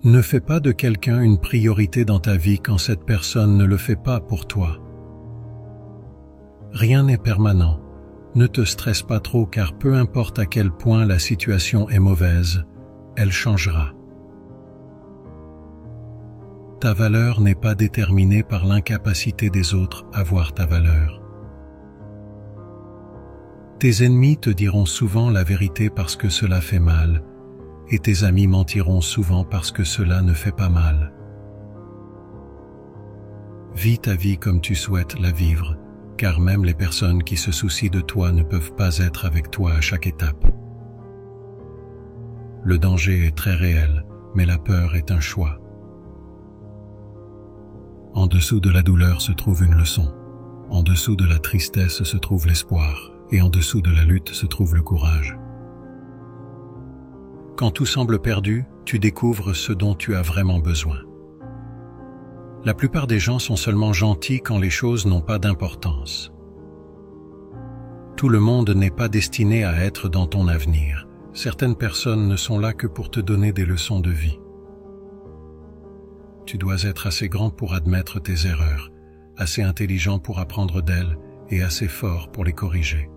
Ne fais pas de quelqu'un une priorité dans ta vie quand cette personne ne le fait pas pour toi. Rien n'est permanent. Ne te stresse pas trop car peu importe à quel point la situation est mauvaise, elle changera. Ta valeur n'est pas déterminée par l'incapacité des autres à voir ta valeur. Tes ennemis te diront souvent la vérité parce que cela fait mal, et tes amis mentiront souvent parce que cela ne fait pas mal. Vis ta vie comme tu souhaites la vivre, car même les personnes qui se soucient de toi ne peuvent pas être avec toi à chaque étape. Le danger est très réel, mais la peur est un choix. En dessous de la douleur se trouve une leçon. En dessous de la tristesse se trouve l'espoir, et en dessous de la lutte se trouve le courage. Quand tout semble perdu, tu découvres ce dont tu as vraiment besoin. La plupart des gens sont seulement gentils quand les choses n'ont pas d'importance. Tout le monde n'est pas destiné à être dans ton avenir. Certaines personnes ne sont là que pour te donner des leçons de vie. Tu dois être assez grand pour admettre tes erreurs, assez intelligent pour apprendre d'elles et assez fort pour les corriger.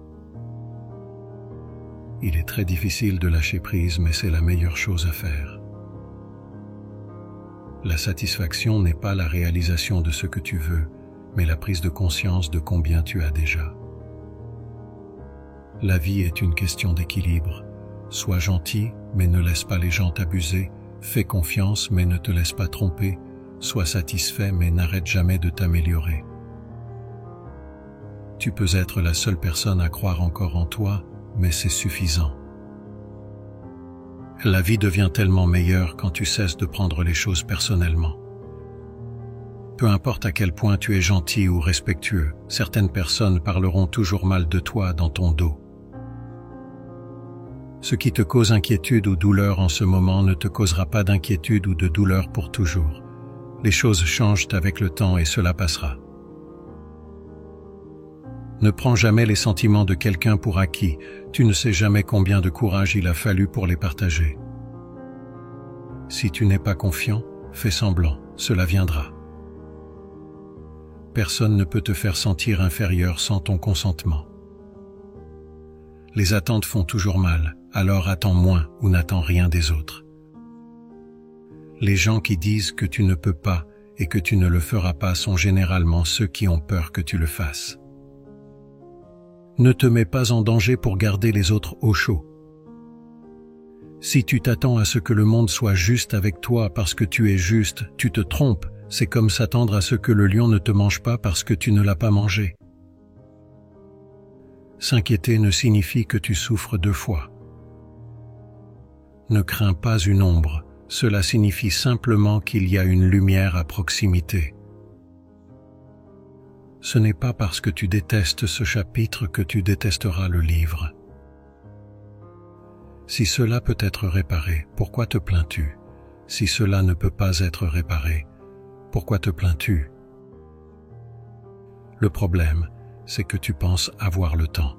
Il est très difficile de lâcher prise, mais c'est la meilleure chose à faire. La satisfaction n'est pas la réalisation de ce que tu veux, mais la prise de conscience de combien tu as déjà. La vie est une question d'équilibre. Sois gentil, mais ne laisse pas les gens t'abuser. Fais confiance, mais ne te laisse pas tromper. Sois satisfait, mais n'arrête jamais de t'améliorer. Tu peux être la seule personne à croire encore en toi, mais c'est suffisant. La vie devient tellement meilleure quand tu cesses de prendre les choses personnellement. Peu importe à quel point tu es gentil ou respectueux, certaines personnes parleront toujours mal de toi dans ton dos. Ce qui te cause inquiétude ou douleur en ce moment ne te causera pas d'inquiétude ou de douleur pour toujours. Les choses changent avec le temps et cela passera. Ne prends jamais les sentiments de quelqu'un pour acquis, tu ne sais jamais combien de courage il a fallu pour les partager. Si tu n'es pas confiant, fais semblant, cela viendra. Personne ne peut te faire sentir inférieur sans ton consentement. Les attentes font toujours mal, alors attends moins ou n'attends rien des autres. Les gens qui disent que tu ne peux pas et que tu ne le feras pas sont généralement ceux qui ont peur que tu le fasses. Ne te mets pas en danger pour garder les autres au chaud. Si tu t'attends à ce que le monde soit juste avec toi parce que tu es juste, tu te trompes. C'est comme s'attendre à ce que le lion ne te mange pas parce que tu ne l'as pas mangé. S'inquiéter ne signifie que tu souffres deux fois. Ne crains pas une ombre, cela signifie simplement qu'il y a une lumière à proximité. Ce n'est pas parce que tu détestes ce chapitre que tu détesteras le livre. Si cela peut être réparé, pourquoi te plains-tu? Si cela ne peut pas être réparé, pourquoi te plains-tu? Le problème, c'est que tu penses avoir le temps.